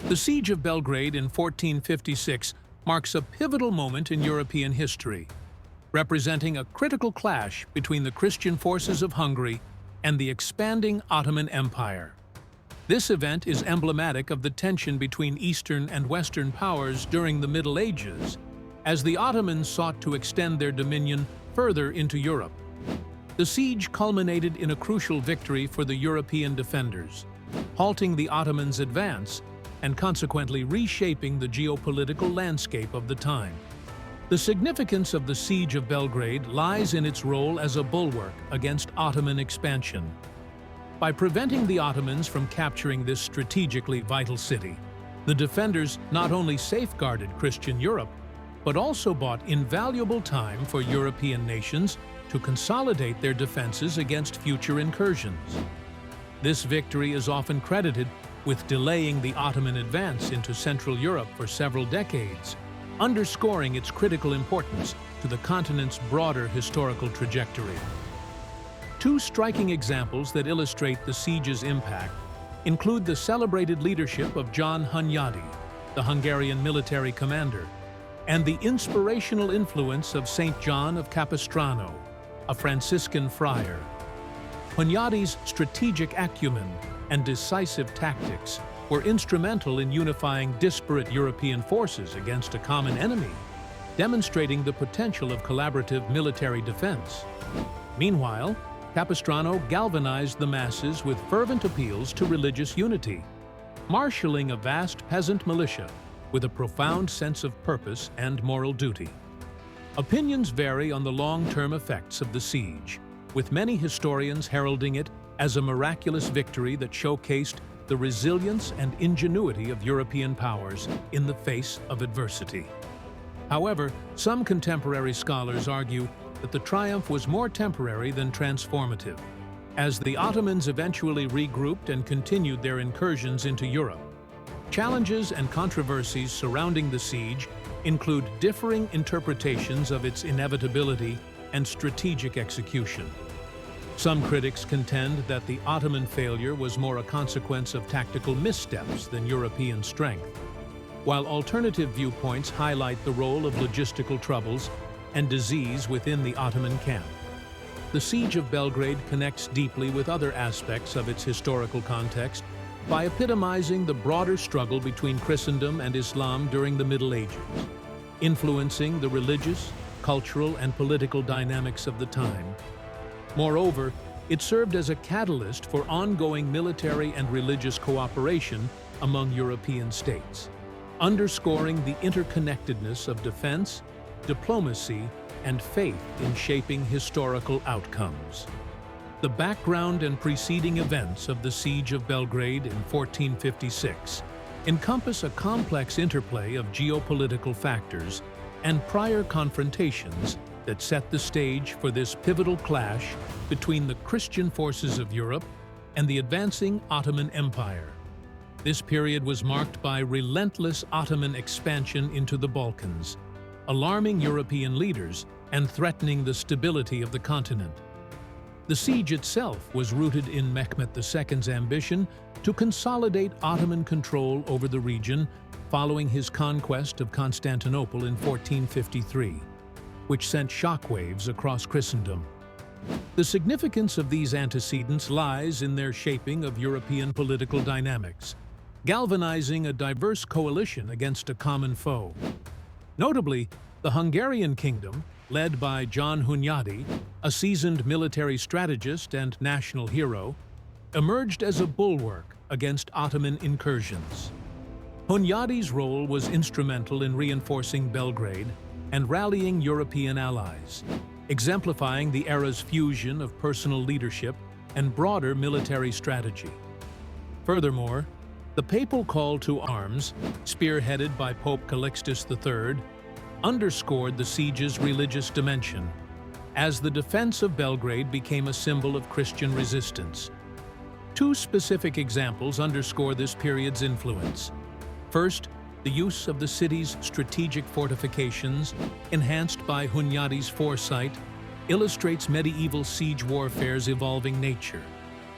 The Siege of Belgrade in 1456 marks a pivotal moment in European history, representing a critical clash between the Christian forces of Hungary and the expanding Ottoman Empire. This event is emblematic of the tension between Eastern and Western powers during the Middle Ages, as the Ottomans sought to extend their dominion further into Europe. The siege culminated in a crucial victory for the European defenders, halting the Ottomans' advance and consequently reshaping the geopolitical landscape of the time. The significance of the Siege of Belgrade lies in its role as a bulwark against Ottoman expansion. By preventing the Ottomans from capturing this strategically vital city, the defenders not only safeguarded Christian Europe, but also bought invaluable time for European nations to consolidate their defenses against future incursions. This victory is often credited with delaying the Ottoman advance into Central Europe for several decades, underscoring its critical importance to the continent's broader historical trajectory. Two striking examples that illustrate the siege's impact include the celebrated leadership of John Hunyadi, the Hungarian military commander, and the inspirational influence of Saint John of Capistrano, a Franciscan friar. Hunyadi's strategic acumen and decisive tactics were instrumental in unifying disparate European forces against a common enemy, demonstrating the potential of collaborative military defense. Meanwhile, Capistrano galvanized the masses with fervent appeals to religious unity, marshalling a vast peasant militia with a profound sense of purpose and moral duty. Opinions vary on the long-term effects of the siege, with many historians heralding it as a miraculous victory that showcased the resilience and ingenuity of European powers in the face of adversity. However, some contemporary scholars argue that the triumph was more temporary than transformative, as the Ottomans eventually regrouped and continued their incursions into Europe. Challenges and controversies surrounding the siege include differing interpretations of its inevitability and strategic execution. Some critics contend that the Ottoman failure was more a consequence of tactical missteps than European strength, while alternative viewpoints highlight the role of logistical troubles and disease within the Ottoman camp. The Siege of Belgrade connects deeply with other aspects of its historical context by epitomizing the broader struggle between Christendom and Islam during the Middle Ages, influencing the religious, cultural, and political dynamics of the time. Moreover, it served as a catalyst for ongoing military and religious cooperation among European states, underscoring the interconnectedness of defense, diplomacy, and faith in shaping historical outcomes. The background and preceding events of the Siege of Belgrade in 1456 encompass a complex interplay of geopolitical factors and prior confrontations that set the stage for this pivotal clash between the Christian forces of Europe and the advancing Ottoman Empire. This period was marked by relentless Ottoman expansion into the Balkans, alarming European leaders and threatening the stability of the continent. The siege itself was rooted in Mehmed II's ambition to consolidate Ottoman control over the region following his conquest of Constantinople in 1453, which sent shockwaves across Christendom. The significance of these antecedents lies in their shaping of European political dynamics, galvanizing a diverse coalition against a common foe. Notably, the Hungarian kingdom, led by John Hunyadi, a seasoned military strategist and national hero, emerged as a bulwark against Ottoman incursions. Hunyadi's role was instrumental in reinforcing Belgrade and rallying European allies, exemplifying the era's fusion of personal leadership and broader military strategy. Furthermore, the papal call to arms, spearheaded by Pope Calixtus III, underscored the siege's religious dimension, as the defense of Belgrade became a symbol of Christian resistance. Two specific examples underscore this period's influence. First, the use of the city's strategic fortifications, enhanced by Hunyadi's foresight, illustrates medieval siege warfare's evolving nature,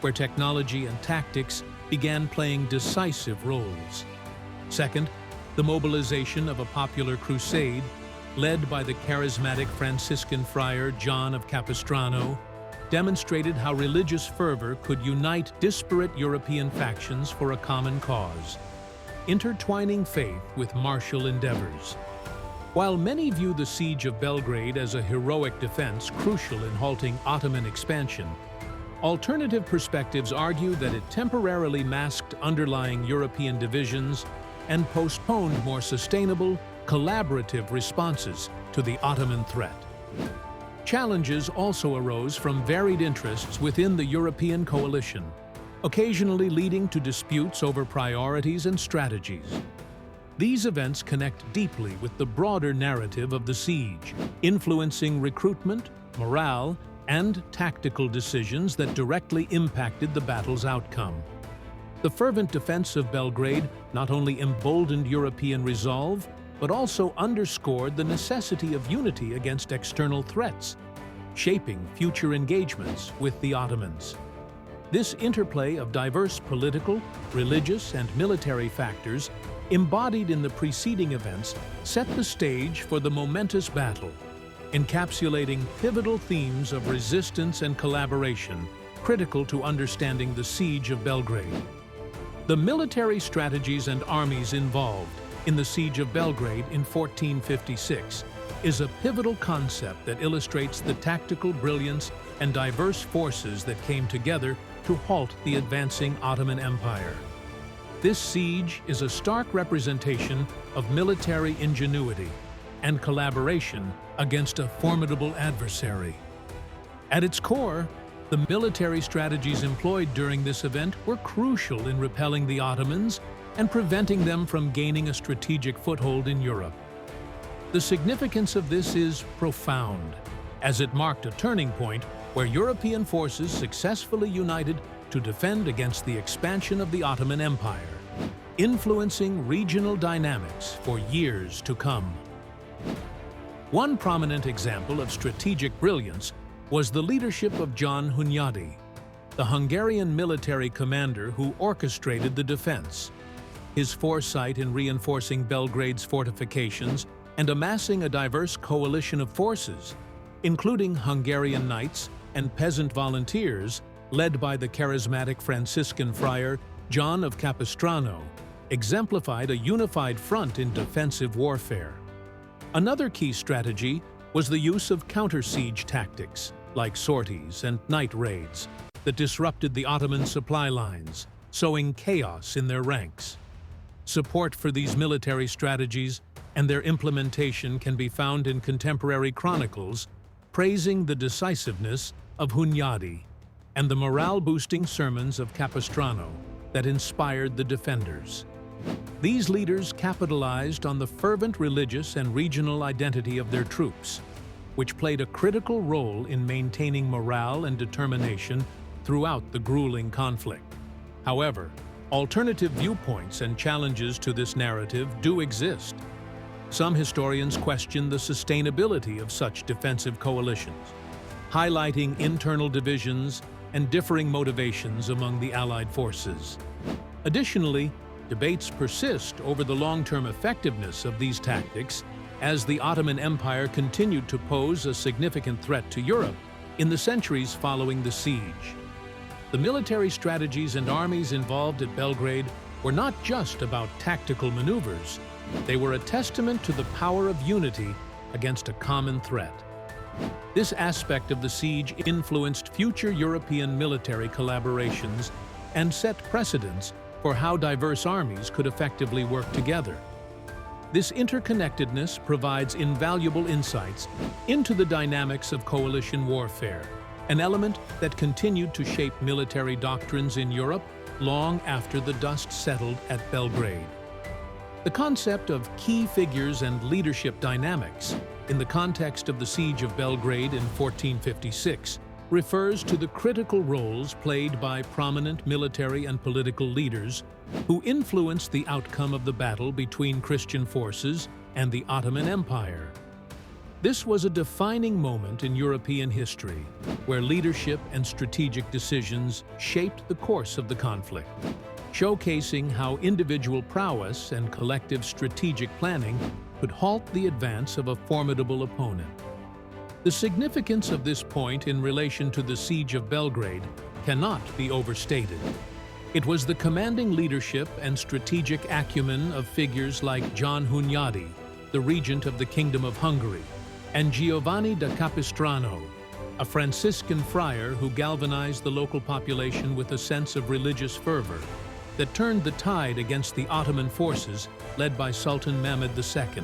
where technology and tactics began playing decisive roles. Second, the mobilization of a popular crusade led by the charismatic Franciscan friar John of Capistrano demonstrated how religious fervor could unite disparate European factions for a common cause, intertwining faith with martial endeavors. While many view the Siege of Belgrade as a heroic defense crucial in halting Ottoman expansion, alternative perspectives argue that it temporarily masked underlying European divisions and postponed more sustainable, collaborative responses to the Ottoman threat. Challenges also arose from varied interests within the European coalition, occasionally leading to disputes over priorities and strategies. These events connect deeply with the broader narrative of the siege, influencing recruitment, morale, and tactical decisions that directly impacted the battle's outcome. The fervent defense of Belgrade not only emboldened European resolve, but also underscored the necessity of unity against external threats, shaping future engagements with the Ottomans. This interplay of diverse political, religious, and military factors embodied in the preceding events set the stage for the momentous battle, encapsulating pivotal themes of resistance and collaboration critical to understanding the Siege of Belgrade. The military strategies and armies involved in the Siege of Belgrade in 1456 is a pivotal concept that illustrates the tactical brilliance and diverse forces that came together to halt the advancing Ottoman Empire. This siege is a stark representation of military ingenuity and collaboration against a formidable adversary. At its core, the military strategies employed during this event were crucial in repelling the Ottomans and preventing them from gaining a strategic foothold in Europe. The significance of this is profound, as it marked a turning point where European forces successfully united to defend against the expansion of the Ottoman Empire, influencing regional dynamics for years to come. One prominent example of strategic brilliance was the leadership of John Hunyadi, the Hungarian military commander who orchestrated the defense. His foresight in reinforcing Belgrade's fortifications and amassing a diverse coalition of forces, including Hungarian knights and peasant volunteers led by the charismatic Franciscan friar John of Capistrano, exemplified a unified front in defensive warfare. Another key strategy was the use of counter-siege tactics, like sorties and night raids, that disrupted the Ottoman supply lines, sowing chaos in their ranks. Support for these military strategies and their implementation can be found in contemporary chronicles, praising the decisiveness of Hunyadi and the morale-boosting sermons of Capistrano that inspired the defenders. These leaders capitalized on the fervent religious and regional identity of their troops, which played a critical role in maintaining morale and determination throughout the grueling conflict. However, alternative viewpoints and challenges to this narrative do exist. Some historians question the sustainability of such defensive coalitions, highlighting internal divisions and differing motivations among the Allied forces. Additionally, debates persist over the long-term effectiveness of these tactics as the Ottoman Empire continued to pose a significant threat to Europe in the centuries following the siege. The military strategies and armies involved at Belgrade were not just about tactical maneuvers. They were a testament to the power of unity against a common threat. This aspect of the siege influenced future European military collaborations and set precedents for how diverse armies could effectively work together. This interconnectedness provides invaluable insights into the dynamics of coalition warfare, an element that continued to shape military doctrines in Europe long after the dust settled at Belgrade. The concept of key figures and leadership dynamics in the context of the Siege of Belgrade in 1456 refers to the critical roles played by prominent military and political leaders who influenced the outcome of the battle between Christian forces and the Ottoman Empire. This was a defining moment in European history, where leadership and strategic decisions shaped the course of the conflict. showcasing how individual prowess and collective strategic planning could halt the advance of a formidable opponent. The significance of this point in relation to the Siege of Belgrade cannot be overstated. It was the commanding leadership and strategic acumen of figures like John Hunyadi, the regent of the Kingdom of Hungary, and Giovanni da Capistrano, a Franciscan friar who galvanized the local population with a sense of religious fervor that turned the tide against the Ottoman forces led by Sultan Mehmed II.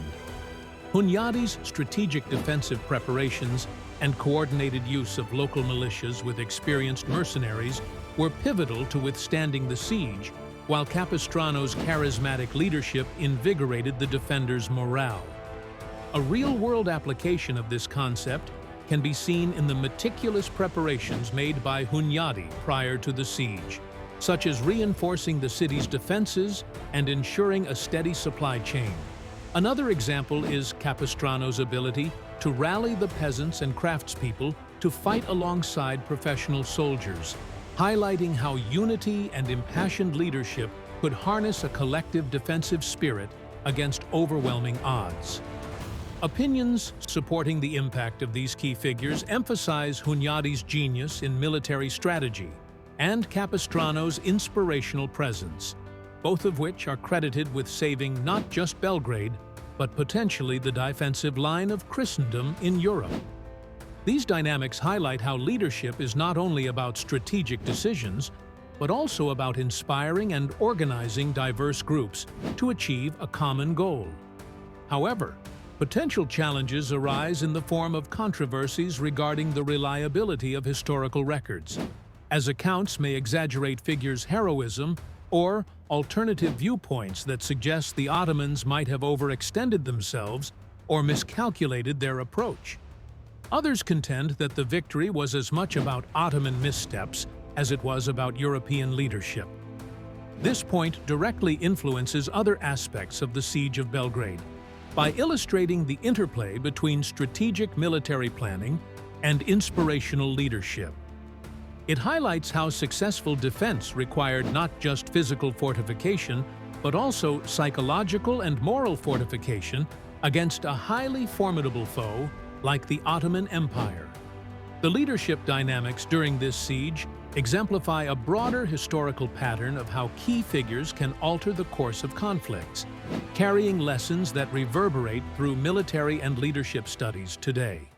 Hunyadi's strategic defensive preparations and coordinated use of local militias with experienced mercenaries were pivotal to withstanding the siege, while Capistrano's charismatic leadership invigorated the defenders' morale. A real-world application of this concept can be seen in the meticulous preparations made by Hunyadi prior to the siege, such as reinforcing the city's defenses and ensuring a steady supply chain. Another example is Capistrano's ability to rally the peasants and craftspeople to fight alongside professional soldiers, highlighting how unity and impassioned leadership could harness a collective defensive spirit against overwhelming odds. Opinions supporting the impact of these key figures emphasize Hunyadi's genius in military strategy and Capistrano's inspirational presence, both of which are credited with saving not just Belgrade, but potentially the defensive line of Christendom in Europe. These dynamics highlight how leadership is not only about strategic decisions, but also about inspiring and organizing diverse groups to achieve a common goal. However, potential challenges arise in the form of controversies regarding the reliability of historical records, as accounts may exaggerate figures' heroism or alternative viewpoints that suggest the Ottomans might have overextended themselves or miscalculated their approach. Others contend that the victory was as much about Ottoman missteps as it was about European leadership. This point directly influences other aspects of the Siege of Belgrade, by illustrating the interplay between strategic military planning and inspirational leadership. It highlights how successful defense required not just physical fortification, but also psychological and moral fortification against a highly formidable foe like the Ottoman Empire. The leadership dynamics during this siege exemplify a broader historical pattern of how key figures can alter the course of conflicts, carrying lessons that reverberate through military and leadership studies today.